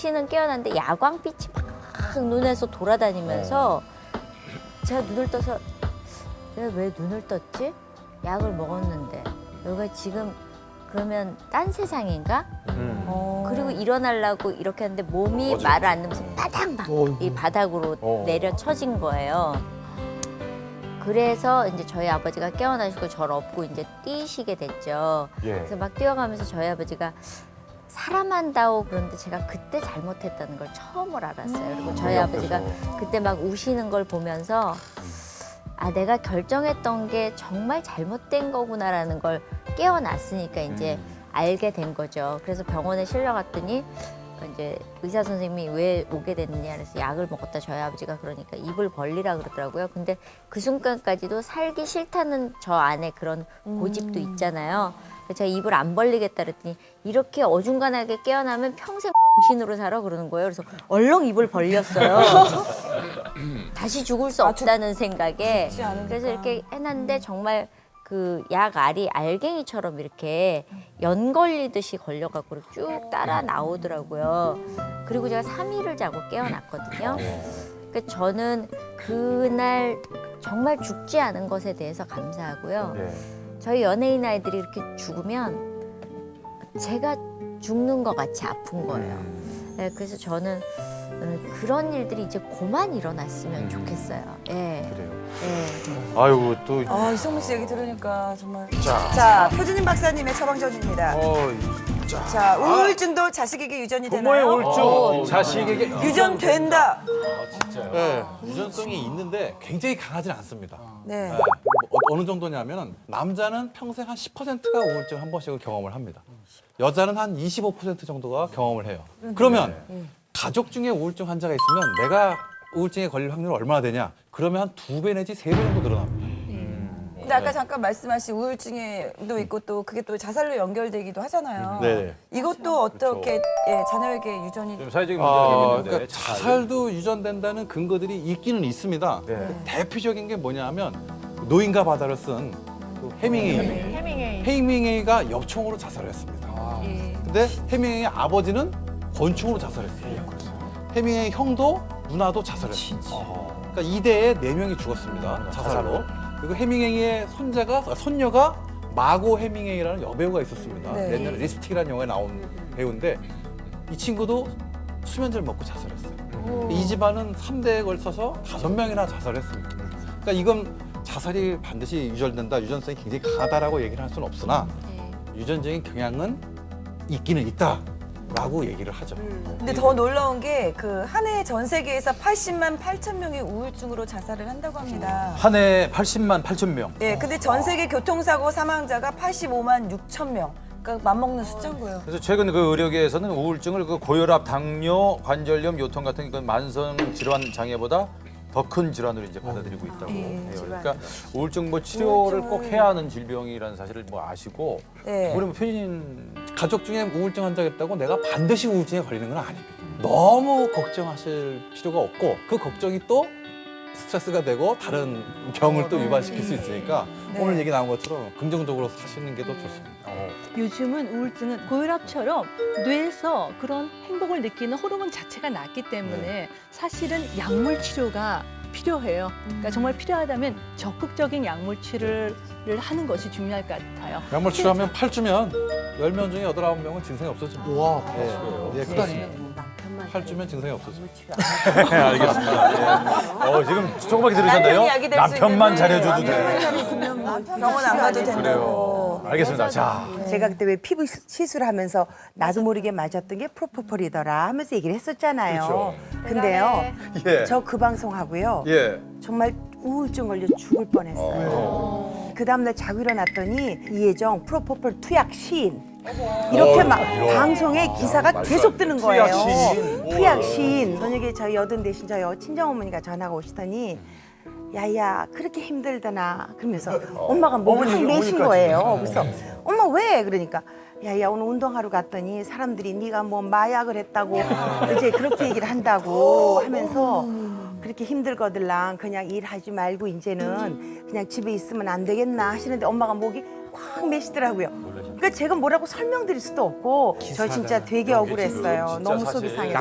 시는 깨어났는데 야광빛이 막 눈에서 돌아다니면서 제가 눈을 떠서 내가 왜 눈을 떴지? 약을 먹었는데 여기가 지금 그러면 딴 세상인가? 그리고 일어나려고 이렇게 하는데 몸이 말을 안 듣면서 바닥 막 이 바닥으로 내려 쳐진 거예요. 그래서 이제 저희 아버지가 깨어나시고 저를 업고 이제 뛰시게 됐죠. 그래서 막 뛰어가면서 저희 아버지가 사람한다고 그런데 제가 그때 잘못했다는 걸 처음을 알았어요. 그리고 저희 아버지가 그때 막 우시는 걸 보면서 아, 내가 결정했던 게 정말 잘못된 거구나라는 걸 깨어났으니까 이제 알게 된 거죠. 그래서 병원에 실려갔더니 이제 의사 선생님이 왜 오게 됐느냐 그래서 약을 먹었다 저희 아버지가 그러니까 입을 벌리라 그러더라고요. 근데 그 순간까지도 살기 싫다는 저 안에 그런 고집도 있잖아요. 그래서 제가 입을 안 벌리겠다 그랬더니 이렇게 어중간하게 깨어나면 평생 신으로 살아 그러는 거예요. 그래서 얼렁 입을 벌렸어요. 다시 죽을 수 없다는 생각에. 그래서 이렇게 해놨는데 정말 그 약 알이 알갱이처럼 이렇게 연 걸리듯이 걸려갖고 쭉 따라 나오더라고요. 그리고 제가 3일을 자고 깨어났거든요. 그러니까 저는 그날 정말 죽지 않은 것에 대해서 감사하고요. 저희 연예인 아이들이 이렇게 죽으면 제가 죽는 것 같이 아픈 거예요. 네, 그래서 저는 그런 일들이 이제 그만 일어났으면 좋겠어요. 예. 그래요. 예. 아유 또 이성민 씨 얘기 들으니까 정말. 자. 자, 표준임 박사님의 처방전입니다. 자, 우울증도 자식에게 유전이 부모의 되나요? 우울증 자식에게 유전된다. 네, 유전성이 있는데 굉장히 강하진 않습니다. 네. 어느 정도냐면 남자는 평생 한 10%가 우울증 한 번씩은 경험을 합니다. 여자는 한 25% 정도가 경험을 해요. 그러면 가족 중에 우울증 환자가 있으면 내가 우울증에 걸릴 확률은 얼마나 되냐? 그러면 한 2배 내지 3배 정도 늘어납니다. 근데 아까 잠깐 말씀하신 우울증에도 있고 또 그게 또 자살로 연결되기도 하잖아요. 네. 이것도 어떻게 자녀에게 유전이 좀 사회적인 문제가 있는데 그러니까 자살도 유전된다는 근거들이 있기는 있습니다. 대표적인 게 뭐냐면 노인과 바다를 쓴 그 해밍웨이가 엽총으로 자살을 했습니다. 근데 해밍웨이의 아버지는 권총으로 자살했어요. 해밍웨이 형도 누나도 자살했어요. 그러니까 2대에 4명이 죽었습니다. 자살로. 그리고 해밍웨이의 손녀가 마고 해밍웨이라는 여배우가 있었습니다. 네. 옛날에 리스틱이라는 영화에 나온 배우인데 이 친구도 수면제를 먹고 자살했어요. 이 집안은 3대에 걸쳐서 5명이나 자살했습니다. 그러니까 이건 자살이 반드시 유전된다, 유전성이 굉장히 강하다라고 얘기를 할 수는 없으나 유전적인 경향은 있기는 있다라고 얘기를 하죠. 근데 더 놀라운 게 그 한 해 전 세계에서 80만 8천 명이 우울증으로 자살을 한다고 합니다. 한 해 80만 8천 명. 예, 근데 전 세계 교통사고 사망자가 85만 6천 명. 그러니까 맞먹는 숫자인 거예요. 그래서 최근 그 의료계에서는 우울증을 그 고혈압, 당뇨, 관절염, 요통 같은 그 만성 질환 장애보다 더 큰 질환으로 이제 받아들이고 있다고 해요. 그러니까 우울증 뭐 치료를 꼭 해야 하는 질병이라는 사실을 뭐 아시고 네. 우리 뭐 표진 가족 중에 우울증 환자가 있다고 내가 반드시 우울증에 걸리는 건 아닙니다. 너무 걱정하실 필요가 없고 그 걱정이 또 스트레스가 되고 다른 병을 또 유발시킬 수 있으니까 오늘 얘기 나온 것처럼 긍정적으로 사시는 게 더 좋습니다. 요즘은 우울증은 고혈압처럼 뇌에서 그런 행복을 느끼는 호르몬 자체가 낮기 때문에 사실은 약물 치료가 필요해요. 그러니까 정말 필요하다면 적극적인 약물 치료를 하는 것이 중요할 것 같아요. 약물 치료하면 8주면 10명 중에 8, 9명은 증상이 없어집니다. 와, 네, 그렇습니다. 8주면 증상이 없어집니다. 네, 알겠습니다. 지금 조그맣게 들으셨나요? 남편이 약이 될수 남편만 있는데. 잘해줘도 돼. 병원 안 가도 된다고. 그래요. 알겠습니다. 자, 제가 그때 왜 피부 시술하면서 나도 모르게 맞았던 게 프로포폴이더라 하면서 얘기를 했었잖아요. 근데요, 예. 저 그 방송하고요. 예. 정말 우울증 걸려 죽을 뻔했어요. 그 다음날 자고 일어났더니 이혜정 프로포폴 투약 시인 이렇게 막 방송에 기사가 계속 뜨는 거예요. 투약 시인. 저녁에 저희 여든 대신 저희 친정 어머니가 전화가 오시더니 야야 그렇게 힘들다나 그러면서 엄마가 몸을 확 내신 거예요. 그래서 엄마 왜? 그러니까 야야 오늘 운동하러 갔더니 사람들이 네가 뭐 마약을 했다고 이제 그렇게 얘기를 한다고 하면서 그렇게 힘들거들랑 그냥 일하지 말고 이제는 그냥 집에 있으면 안 되겠나 하시는데 엄마가 목이 확 메시더라고요. 그러니까 제가 뭐라고 설명드릴 수도 없고 저 진짜 되게 억울했어요. 너무 속이 상했어요.